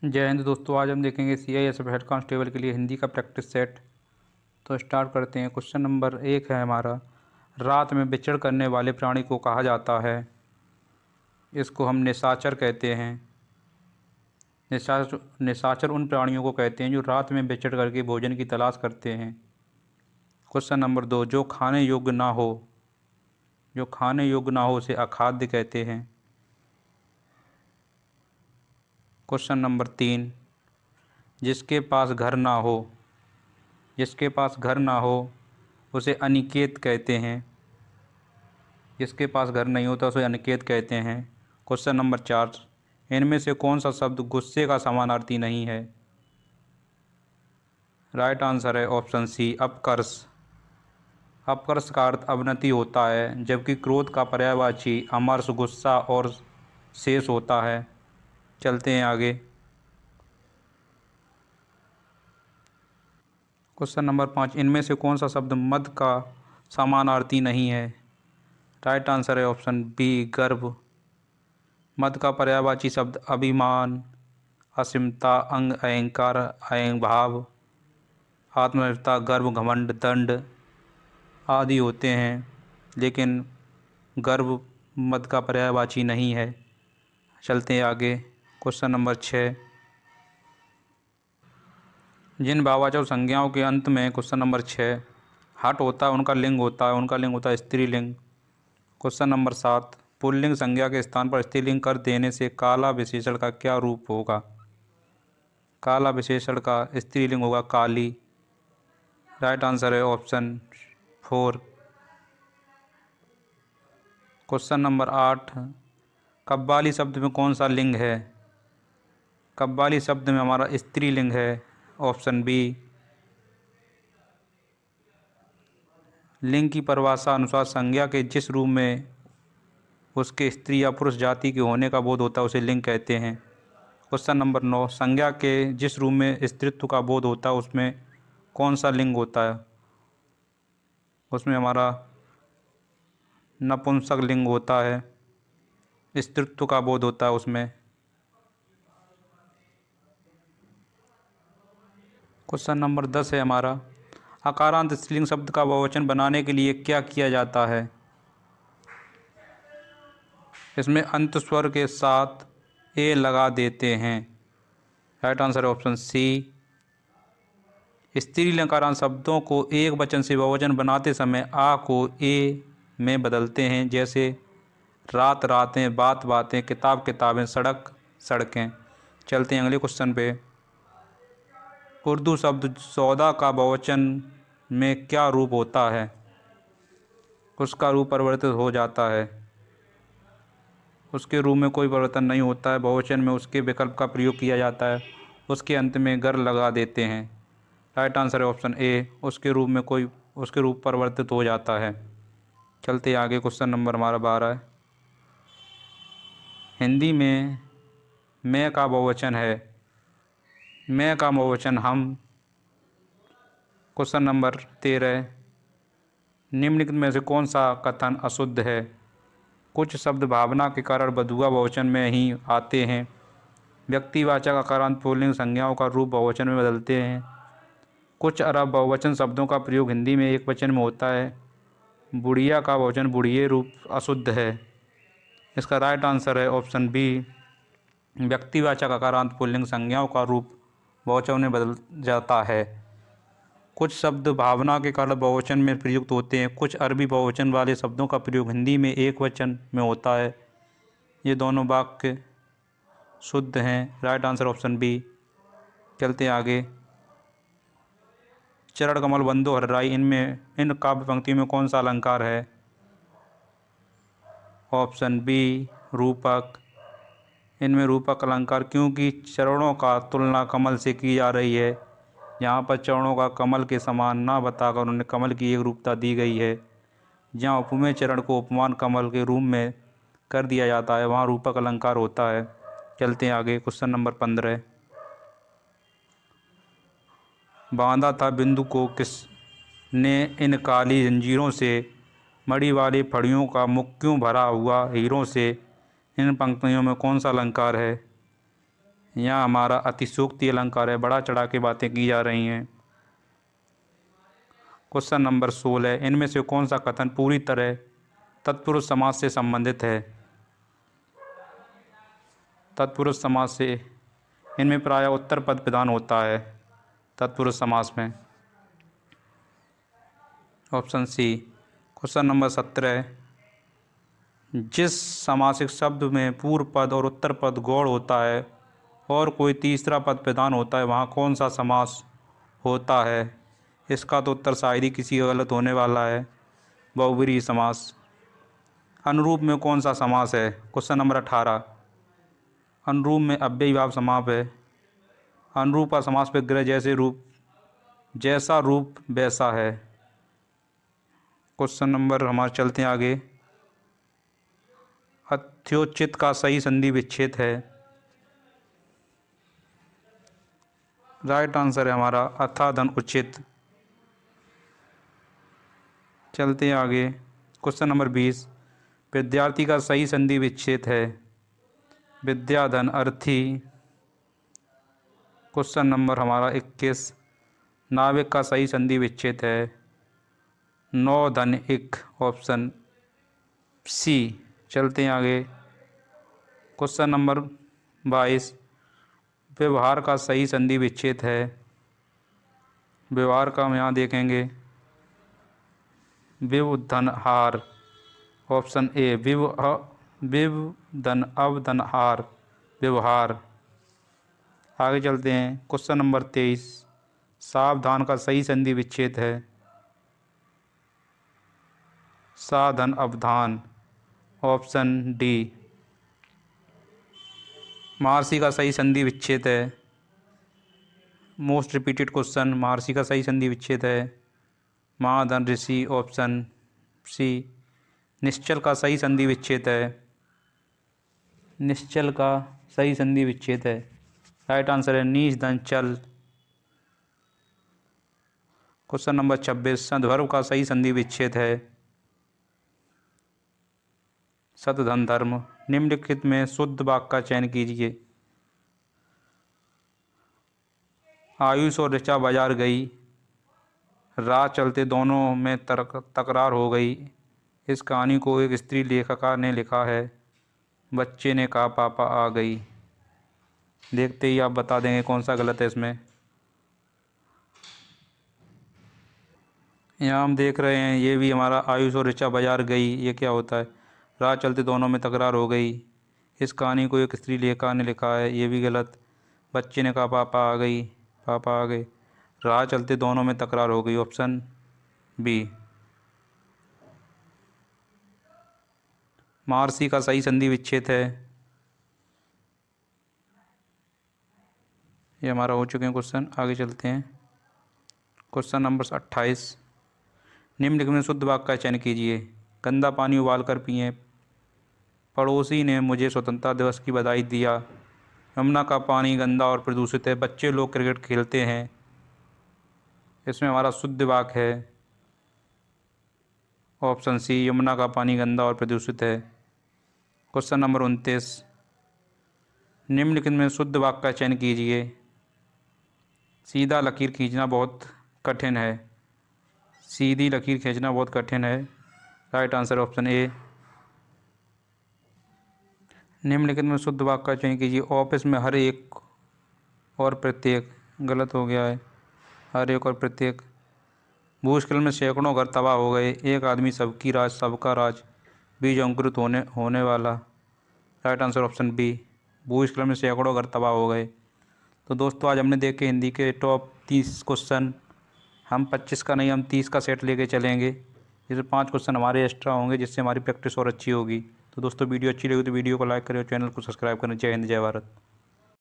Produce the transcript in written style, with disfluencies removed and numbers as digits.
जय हिंद दोस्तों। आज हम देखेंगे CISF हेड कांस्टेबल के लिए हिंदी का प्रैक्टिस सेट। तो स्टार्ट करते हैं। क्वेश्चन नंबर 1 है हमारा, रात में विचरण करने वाले प्राणी को कहा जाता है। इसको हम निशाचर कहते हैं। निशाचर उन प्राणियों को कहते हैं जो रात में विचरण करके भोजन की तलाश करते हैं। क्वेश्चन नंबर 2, जो खाने योग्य ना हो उसे अखाद्य कहते हैं। क्वेश्चन नंबर 3, जिसके पास घर ना हो उसे अनिकेत कहते हैं। जिसके पास घर नहीं होता उसे अनिकेत कहते हैं। क्वेश्चन नंबर 4, इनमें से कौन सा शब्द गुस्से का समानार्थी नहीं है। राइट आंसर है ऑप्शन सी, अपकर्ष। अपकर्ष का अर्थ अवनति होता है, जबकि क्रोध का पर्यायवाची अमर्ष, गुस्सा और शेष होता है। चलते हैं आगे। क्वेश्चन नंबर 5, इनमें से कौन सा शब्द मद का समानार्थी नहीं है। राइट आंसर है ऑप्शन बी, गर्व। मद का पर्यायवाची शब्द अभिमान, असीमता, अहंकार, अहंभाव, आत्मनिर्भरता, गर्व, घमंड, दंड आदि होते हैं, लेकिन गर्व मद का पर्यायवाची नहीं है। चलते हैं आगे। क्वेश्चन नंबर 6, जिन भाववाचक संज्ञाओं के अंत में क्वेश्चन नंबर 6 हट होता है उनका लिंग होता है स्त्रीलिंग। क्वेश्चन नंबर 7, पुल्लिंग संज्ञा के स्थान पर स्त्रीलिंग कर देने से काला विशेषण का क्या रूप होगा। काला विशेषण का स्त्रीलिंग होगा काली। राइट आंसर है ऑप्शन 4। क्वेश्चन नंबर 8, कव्वाली शब्द में कौन सा लिंग है। कव्वाली शब्द में हमारा स्त्रीलिंग है, ऑप्शन बी। लिंग की परिभाषा अनुसार संज्ञा के जिस रूप में उसके स्त्री या पुरुष जाति के होने का बोध होता है उसे लिंग कहते हैं। क्वेश्चन नंबर 9, संज्ञा के जिस रूप में स्त्रीत्व का बोध होता है उसमें कौन सा लिंग होता है। उसमें हमारा नपुंसक लिंग होता है, स्त्रीत्व का बोध होता है उसमें। क्वेश्चन नंबर 10 है हमारा, अकारांत स्त्रीलिंग शब्द का बहुवचन बनाने के लिए क्या किया जाता है। इसमें अंत स्वर के साथ ए लगा देते हैं। राइट आंसर है ऑप्शन सी। स्त्रीलिंग अकारांत शब्दों को एक वचन से बहुवचन बनाते समय आ को ए में बदलते हैं, जैसे रात रातें, बात बातें, किताब किताबें, सड़क सड़कें। चलते हैं अगले क्वेश्चन पे। उर्दू शब्द सौदा का बहुवचन में क्या रूप होता है। उसका रूप परिवर्तित हो जाता है। उसके रूप में कोई परिवर्तन नहीं होता है, बहुवचन में उसके विकल्प का प्रयोग किया जाता है, उसके अंत में गर लगा देते हैं। राइट आंसर है ऑप्शन ए, उसके रूप परिवर्तित हो जाता है। चलते आगे। क्वेश्चन नंबर हमारा 12 है, हिंदी में मैं का बहुवचन है। मैं का बहुवचन हम। क्वेश्चन नंबर 13, निम्नलिखित में से कौन सा कथन अशुद्ध है। कुछ शब्द भावना के कारण बदुआ बहुवचन में ही आते हैं। व्यक्तिवाचक अकारांत पुल्लिंग संज्ञाओं का रूप बहुवचन में बदलते हैं। कुछ अरब बहुवचन शब्दों का प्रयोग हिंदी में एक वचन में होता है। बुढ़िया का बहुवचन बुढ़िये रूप अशुद्ध है। इसका राइट आंसर है ऑप्शन बी, व्यक्तिवाचक अकारांत पुल्लिंग संज्ञाओं का रूप बहुवचन में बदल जाता है। कुछ शब्द भावना के कारण बहुवचन में प्रयुक्त होते हैं। कुछ अरबी बहुवचन वाले शब्दों का प्रयोग हिंदी में एक वचन में होता है। ये दोनों वाक्य शुद्ध हैं। Right answer option B. चलते आगे। चरण कमल बंदो हर्राई, इन काव्य पंक्तियों में कौन सा अलंकार है। ऑप्शन बी, रूपक। इनमें रूपक अलंकार, क्योंकि चरणों का तुलना कमल से की जा रही है। यहाँ पर चरणों का कमल के समान ना बताकर उन्हें कमल की एक रूपता दी गई है। जहाँ उपमेय चरण को उपमान कमल के रूप में कर दिया जाता है वहाँ रूपक अलंकार होता है। चलते हैं आगे। क्वेश्चन नंबर 15, बांधा था बिंदु को किसने इन काली जंजीरों से, मड़ी वाली फड़ियों का मुख क्यों भरा हुआ हीरों से। इन पंक्तियों में कौन सा अलंकार है। यहाँ हमारा अतिशयोक्ति अलंकार है, बढ़ा चढ़ा के बातें की जा रही हैं। क्वेश्चन नंबर 16, इनमें से कौन सा कथन पूरी तरह तत्पुरुष समास से संबंधित है? तत्पुरुष समास से इनमें प्रायः उत्तर पद प्रधान होता है तत्पुरुष समास में। Option C. क्वेश्चन नंबर 17, जिस समासिक शब्द में पूर्व पद और उत्तर पद गौड़ होता है और कोई तीसरा पद प्रधान होता है वहाँ कौन सा समास होता है? इसका तो उत्तर शायद ही किसी का गलत होने वाला है, बहुब्रीहि समास। अनुरूप में कौन सा समास है? क्वेश्चन नंबर 18, अनुरूप में अव्ययी भाव समास है। अनुरूप का समास विग्रह जैसा रूप वैसा है। क्वेश्चन नंबर हमारे चलते हैं आगे। अत्योचित का सही संधि विच्छेद है। राइट आंसर है हमारा अथा धन उचित। चलते हैं आगे। क्वेश्चन नंबर 20, विद्यार्थी का सही संधि विच्छेद है। विद्या धन अर्थी। क्वेश्चन नंबर हमारा 21, नाविक का सही संधि विच्छेद है। नौ धन इक। Option C. चलते हैं आगे। क्वेश्चन नंबर 22, व्यवहार का सही संधि विच्छेद है। व्यवहार का हम यहाँ देखेंगे विव धन हार। ऑप्शन ए विव धन अव धन हार व्यवहार। आगे चलते हैं। क्वेश्चन नंबर 23, सावधान का सही संधि विच्छेद है। साधन अवधान। Option D. महर्षि का सही संधि विच्छेद है। मोस्ट रिपीटेड क्वेश्चन, महर्षि का सही संधि विच्छेद है महाधन ऋषि। Option C. निश्चल का सही संधि विच्छेद है। निश्चल का सही संधि विच्छेद है। राइट आंसर है नीच धन चल। क्वेश्चन नंबर 26, सद्वर्ग का सही संधि विच्छेद है। सत धन धर्म। निम्नलिखित में शुद्ध वाक्य का चयन कीजिए। आयुष और ऋचा बाजार गई, राह चलते दोनों में तकरार हो गई। इस कहानी को एक स्त्री लेखिका ने लिखा है। बच्चे ने कहा पापा आ गई। देखते ही आप बता देंगे कौन सा गलत है इसमें। यहाँ हम देख रहे हैं ये भी हमारा आयुष और ऋचा बाजार गई, ये क्या होता है? राह चलते दोनों में तकरार हो गई। इस कहानी को एक स्त्री लेखिका ने लिखा है, ये भी गलत। बच्चे ने कहा पापा आ गई, पापा आ गए। राह चलते दोनों में तकरार हो गई। Option B. महर्षि का सही संधि विच्छेद है। ये हमारा हो चुके हैं क्वेश्चन। आगे चलते हैं। क्वेश्चन नंबर 28, निम्नलिखित में शुद्ध वाक्य का चयन कीजिए। गंदा पानी उबाल कर पिए। पड़ोसी ने मुझे स्वतंत्रता दिवस की बधाई दिया। यमुना का पानी गंदा और प्रदूषित है। बच्चे लोग क्रिकेट खेलते हैं। इसमें हमारा शुद्ध वाक्य है ऑप्शन सी, यमुना का पानी गंदा और प्रदूषित है। क्वेश्चन नंबर 29, निम्नलिखित में शुद्ध वाक्य का चयन कीजिए। सीधा लकीर खींचना बहुत कठिन है। सीधी लकीर खींचना बहुत कठिन है। Right answer option A. निम्नलिखित में शुद्ध वाक्य का चयन कीजिए। ऑफिस में हर एक और प्रत्येक। गलत हो गया है, हर एक और प्रत्येक। भूस्खलन में सैकड़ों घर तबाह हो गए। एक आदमी सबकी राज सबका राज, बीज अंकुरित होने वाला। Right answer option B. भूस्खलन में सैकड़ों घर तबाह हो गए। तो दोस्तों आज हमने देखे हिंदी के टॉप 30 क्वेश्चन। हम 25 का नहीं, हम 30 का सेट लेके चलेंगे। जिसमें 5 क्वेश्चन हमारे एक्स्ट्रा होंगे, जिससे हमारी प्रैक्टिस और अच्छी होगी। तो दोस्तों वीडियो अच्छी लगी तो वीडियो को लाइक करें और चैनल को सब्सक्राइब करें। जय हिंद, जय भारत।